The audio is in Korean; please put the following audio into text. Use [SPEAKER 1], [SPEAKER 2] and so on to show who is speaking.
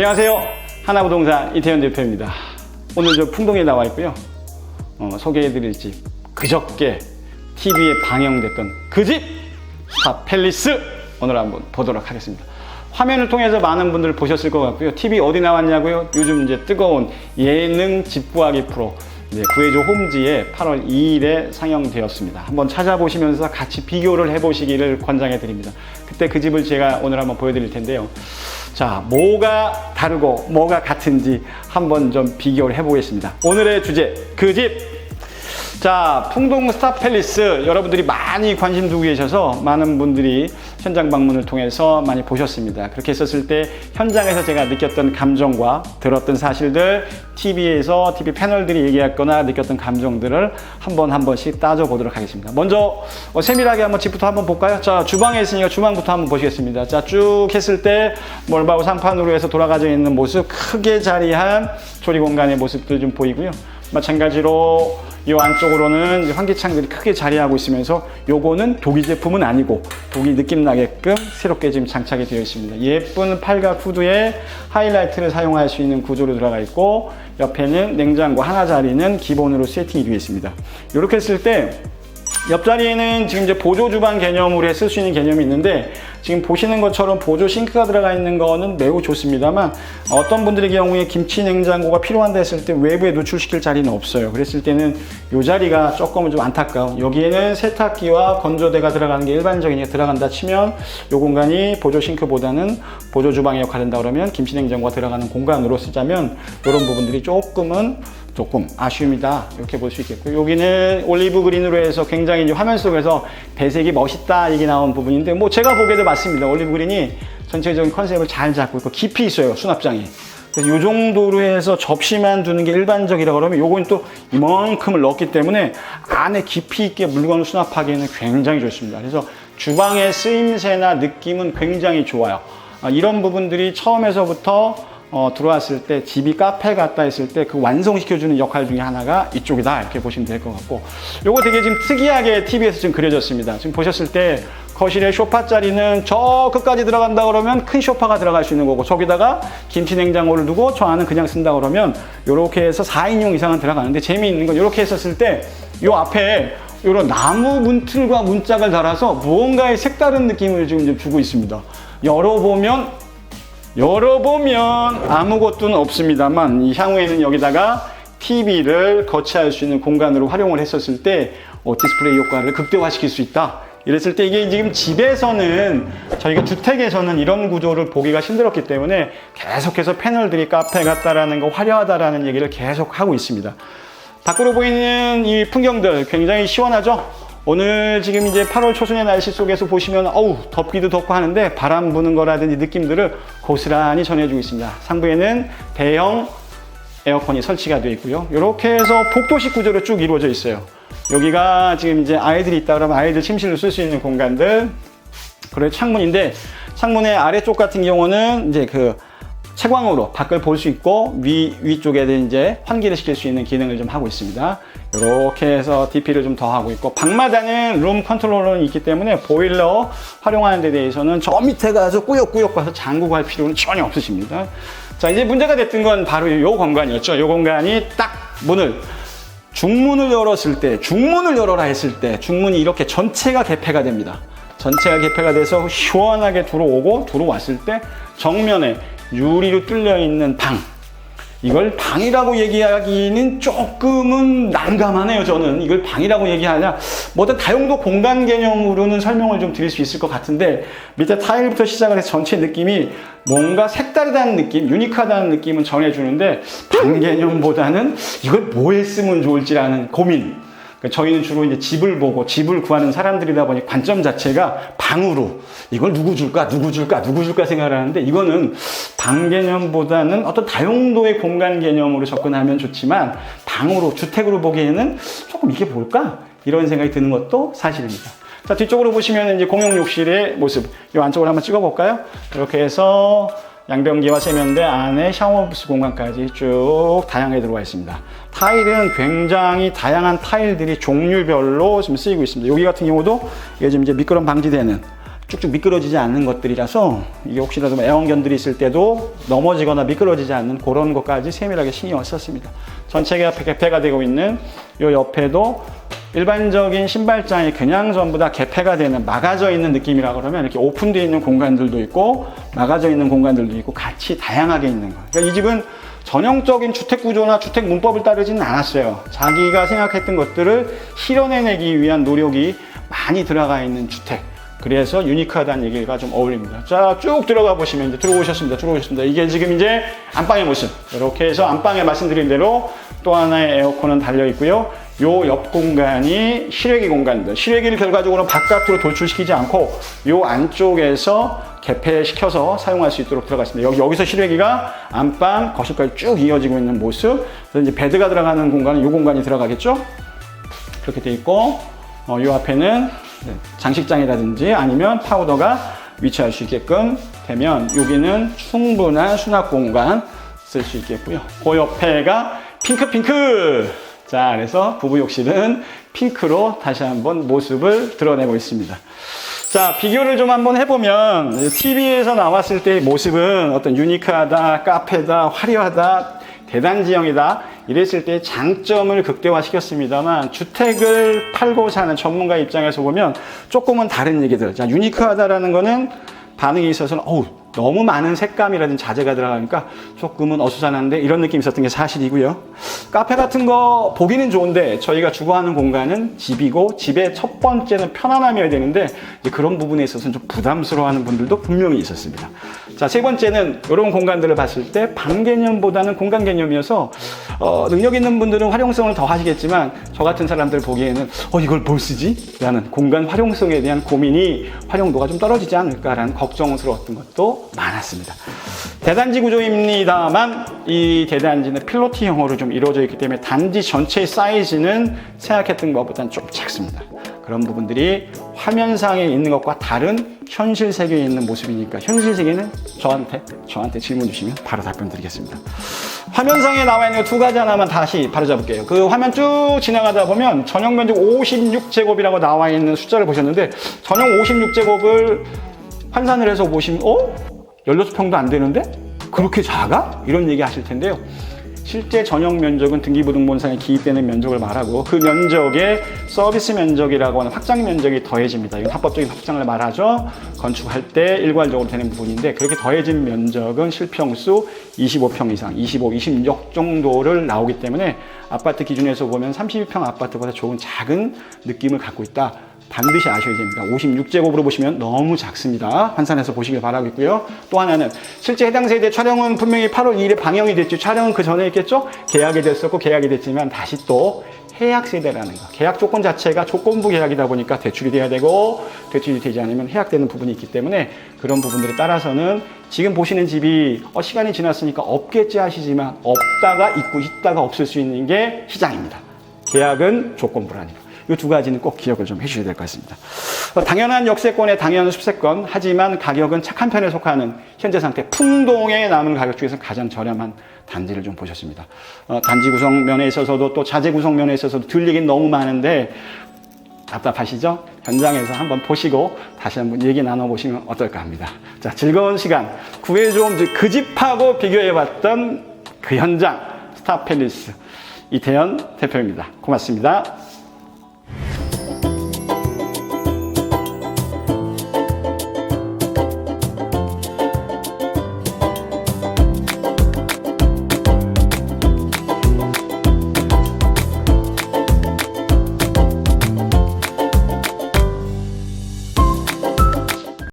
[SPEAKER 1] 안녕하세요. 하나부동산 이태현 대표입니다. 오늘 저 풍동에 나와 있고요. 소개해드릴 집, 그저께 TV에 방영됐던 그 집 스타팰리스 오늘 한번 보도록 하겠습니다. 화면을 통해서 많은 분들 보셨을 것 같고요. TV 어디 나왔냐고요? 요즘 이제 뜨거운 예능 집구하기 프로 구해줘 홈즈에 8월 2일에 상영되었습니다. 한번 찾아보시면서 같이 비교를 해보시기를 권장해 드립니다. 그때 그 집을 제가 오늘 한번 보여드릴 텐데요. 자, 뭐가 다르고 뭐가 같은지 한번 좀 비교를 해보겠습니다. 오늘의 주제, 그 집! 자, 풍동 스타팰리스 여러분들이 많이 관심 두고 계셔서 많은 분들이 현장 방문을 통해서 많이 보셨습니다. 그렇게 했었을 때 현장에서 제가 느꼈던 감정과 들었던 사실들, TV에서 TV 패널들이 얘기했거나 느꼈던 감정들을 한 번씩 따져보도록 하겠습니다. 먼저 세밀하게 한번 집부터 한번 볼까요? 자, 주방에 있으니까 주방부터 한번 보시겠습니다. 자, 쭉 했을 때 몰바우 상판으로 해서 돌아가져 있는 모습, 크게 자리한 조리 공간의 모습들 좀 보이고요. 마찬가지로 이 안쪽으로는 환기창들이 크게 자리하고 있으면서 요거는 독일 제품은 아니고 독일 느낌 나게끔 새롭게 지금 장착이 되어 있습니다. 예쁜 팔각 후드에 하이라이트를 사용할 수 있는 구조로 들어가 있고 옆에는 냉장고 하나 자리는 기본으로 세팅이 되어 있습니다. 이렇게 했을 때 옆자리에는 지금 이제 보조 주방 개념으로 쓸 수 있는 개념이 있는데 지금 보시는 것처럼 보조 싱크가 들어가 있는 거는 매우 좋습니다만 어떤 분들의 경우에 김치 냉장고가 필요한다 했을 때 외부에 노출시킬 자리는 없어요. 그랬을 때는 이 자리가 조금은 좀 안타까운, 여기에는 세탁기와 건조대가 들어가는 게 일반적이니까 들어간다 치면 이 공간이 보조 싱크보다는 보조 주방의 역할을 한다 그러면 김치 냉장고가 들어가는 공간으로 쓰자면 이런 부분들이 조금 아쉬움이다 이렇게 볼 수 있겠고요. 여기는 올리브 그린으로 해서 굉장히 이제 화면 속에서 배색이 멋있다 얘기 나온 부분인데 뭐 제가 보기에도 맞습니다. 올리브 그린이 전체적인 컨셉을 잘 잡고 있고 깊이 있어요, 수납장이. 그래서 이 정도로 해서 접시만 두는 게 일반적이라 그러면 요건 또 이만큼을 넣었기 때문에 안에 깊이 있게 물건을 수납하기에는 굉장히 좋습니다. 그래서 주방의 쓰임새나 느낌은 굉장히 좋아요. 이런 부분들이 처음에서부터 들어왔을 때 집이 카페 같다 했을 때 그 완성시켜주는 역할 중에 하나가 이쪽이다 이렇게 보시면 될 것 같고, 요거 되게 지금 특이하게 TV에서 지금 그려졌습니다. 지금 보셨을 때 거실에 소파 자리는 저 끝까지 들어간다 그러면 큰 소파가 들어갈 수 있는 거고 저기다가 김치 냉장고를 두고 저 안은 그냥 쓴다 그러면 요렇게 해서 4인용 이상은 들어가는데 재미있는 건 요렇게 했었을 때 요 앞에 요런 나무 문틀과 문짝을 달아서 무언가의 색다른 느낌을 지금 주고 있습니다. 열어보면 아무것도 없습니다만 향후에는 여기다가 TV를 거치할 수 있는 공간으로 활용을 했었을 때 디스플레이 효과를 극대화시킬 수 있다. 이랬을 때 이게 지금 집에서는 저희가 주택에서는 이런 구조를 보기가 힘들었기 때문에 계속해서 패널들이 카페 같다라는 거, 화려하다라는 얘기를 계속 하고 있습니다. 밖으로 보이는 이 풍경들 굉장히 시원하죠? 오늘 지금 이제 8월 초순의 날씨 속에서 보시면 덥기도 덥고 하는데 바람 부는 거라든지 느낌들을 고스란히 전해주고 있습니다. 상부에는 대형 에어컨이 설치가 되어 있고요. 이렇게 해서 복도식 구조로 쭉 이루어져 있어요. 여기가 지금 이제 아이들이 있다 그러면 아이들 침실로 쓸 수 있는 공간들. 그리고 창문인데 창문의 아래쪽 같은 경우는 이제 그 채광으로 밖을 볼 수 있고 위쪽에 이제 환기를 시킬 수 있는 기능을 좀 하고 있습니다. 이렇게 해서 DP를 좀 더 하고 있고 방마다는 룸 컨트롤러는 있기 때문에 보일러 활용하는 데 대해서는 저 밑에 가서 꾸역꾸역 가서 잠그고 필요는 전혀 없으십니다. 자, 이제 문제가 됐던 건 바로 이 공간이었죠. 이 공간이 딱 중문을 열었을 때, 중문을 열어라 했을 때 중문이 이렇게 전체가 개폐가 됩니다. 전체가 개폐가 돼서 시원하게 들어왔을 때 정면에 유리로 뚫려 있는 방, 이걸 방이라고 얘기하기는 조금은 난감하네요. 저는 이걸 방이라고 얘기하냐, 뭐든 다용도 공간 개념으로는 설명을 좀 드릴 수 있을 것 같은데 밑에 타일부터 시작을 해서 전체 느낌이 뭔가 색다르다는 느낌, 유니크하다는 느낌은 전해주는데 방 개념보다는 이걸 뭐에 쓰면 좋을지라는 고민. 저희는 주로 이제 집을 보고 집을 구하는 사람들이다 보니 관점 자체가 방으로 이걸 누구 줄까 생각을 하는데 이거는 방 개념보다는 어떤 다용도의 공간 개념으로 접근하면 좋지만 방으로, 주택으로 보기에는 조금 이게 뭘까? 이런 생각이 드는 것도 사실입니다. 자, 뒤쪽으로 보시면 이제 공용 욕실의 모습, 이 안쪽으로 한번 찍어볼까요? 이렇게 해서 양변기와 세면대 안에 샤워부스 공간까지 쭉 다양하게 들어와 있습니다. 타일은 굉장히 다양한 타일들이 종류별로 지금 쓰이고 있습니다. 여기 같은 경우도 이게 지금 이제 미끄럼 방지되는 쭉쭉 미끄러지지 않는 것들이라서 이게 혹시라도 애완견들이 있을 때도 넘어지거나 미끄러지지 않는 그런 것까지 세밀하게 신경을 썼습니다. 전체가 개폐가 되고 있는 이 옆에도 일반적인 신발장이 그냥 전부 다 개폐가 되는 막아져 있는 느낌이라 그러면 이렇게 오픈되어 있는 공간들도 있고 막아져 있는 공간들도 있고 같이 다양하게 있는 거예요. 그러니까 이 집은 전형적인 주택 구조나 주택 문법을 따르지는 않았어요. 자기가 생각했던 것들을 실현해내기 위한 노력이 많이 들어가 있는 주택. 그래서 유니크하다는 얘기가 좀 어울립니다. 자, 쭉 들어가 보시면 이제 들어오셨습니다. 이게 지금 이제 안방의 모습. 이렇게 해서 안방에 말씀드린 대로 또 하나의 에어컨은 달려 있고요. 요 옆 공간이 실외기 공간들. 실외기를 결과적으로 바깥으로 돌출시키지 않고 요 안쪽에서 개폐시켜서 사용할 수 있도록 들어갔습니다. 여기서 실외기가 안방, 거실까지 쭉 이어지고 있는 모습. 그래서 이제 베드가 들어가는 공간은 요 공간이 들어가겠죠? 그렇게 돼 있고, 요 앞에는 장식장이라든지 아니면 파우더가 위치할 수 있게끔 되면 여기는 충분한 수납 공간 쓸 수 있겠고요. 그 옆에가 핑크! 자, 그래서 부부 욕실은 핑크로 다시 한번 모습을 드러내고 있습니다. 자, 비교를 좀 한번 해보면 TV에서 나왔을 때의 모습은 어떤 유니크하다, 카페다, 화려하다, 대단지형이다 이랬을 때 장점을 극대화시켰습니다만 주택을 팔고 사는 전문가 입장에서 보면 조금은 다른 얘기들. 자, 유니크하다라는 거는 반응이 있어서는 너무 많은 색감이라든지 자재가 들어가니까 조금은 어수선한데 이런 느낌이 있었던 게 사실이고요. 카페 같은 거 보기는 좋은데 저희가 주거하는 공간은 집이고 집의 첫 번째는 편안함이어야 되는데 이제 그런 부분에 있어서는 좀 부담스러워하는 분들도 분명히 있었습니다. 자, 세 번째는 이런 공간들을 봤을 때 방 개념보다는 공간 개념이어서 능력 있는 분들은 활용성을 더 하시겠지만 저 같은 사람들 보기에는 이걸 뭘 쓰지? 라는 공간 활용성에 대한 고민이 활용도가 좀 떨어지지 않을까라는 걱정스러웠던 것도 많았습니다. 대단지 구조입니다만 이 대단지는 필로티형으로 좀 이루어져 있기 때문에 단지 전체의 사이즈는 생각했던 것보다는 좀 작습니다. 그런 부분들이 화면상에 있는 것과 다른 현실 세계에 있는 모습이니까 현실 세계는 저한테 질문 주시면 바로 답변 드리겠습니다. 화면상에 나와 있는 두 가지 하나만 다시 바로 잡을게요. 그 화면 쭉 지나가다 보면 전용 면적 56제곱이라고 나와 있는 숫자를 보셨는데 전용 56제곱을 환산을 해서 보시면 16평도 안 되는데? 그렇게 작아? 이런 얘기 하실 텐데요. 실제 전용 면적은 등기부등본상에 기입되는 면적을 말하고 그 면적에 서비스 면적이라고 하는 확장 면적이 더해집니다. 이건 합법적인 확장을 말하죠. 건축할 때 일괄적으로 되는 부분인데 그렇게 더해진 면적은 실평수 25평 이상, 25, 26 정도를 나오기 때문에 아파트 기준에서 보면 32평 아파트보다 조금 작은 느낌을 갖고 있다. 반드시 아셔야 됩니다. 56제곱으로 보시면 너무 작습니다. 환산해서 보시길 바라겠고요. 또 하나는 실제 해당 세대 촬영은 분명히 8월 2일에 방영이 됐죠. 촬영은 그 전에 있겠죠. 계약이 됐었고 계약이 됐지만 다시 또 해약 세대라는 거. 계약 조건 자체가 조건부 계약이다 보니까 대출이 돼야 되고 대출이 되지 않으면 해약되는 부분이 있기 때문에 그런 부분들에 따라서는 지금 보시는 집이 시간이 지났으니까 없겠지 하시지만 없다가 있고 있다가 없을 수 있는 게 시장입니다. 계약은 조건부라니까. 이 두 가지는 꼭 기억을 좀 해주셔야 될 것 같습니다. 당연한 역세권에 당연한 숲세권, 하지만 가격은 착한 편에 속하는 현재 상태 풍동에 남은 가격 중에서 가장 저렴한 단지를 좀 보셨습니다. 단지 구성 면에 있어서도 또 자재 구성 면에 있어서도 들 얘기는 너무 많은데 답답하시죠? 현장에서 한번 보시고 다시 한번 얘기 나눠보시면 어떨까 합니다. 자, 즐거운 시간, 구해좀 그 집하고 비교해봤던 그 현장, 스타팰리스 이태현 대표입니다. 고맙습니다.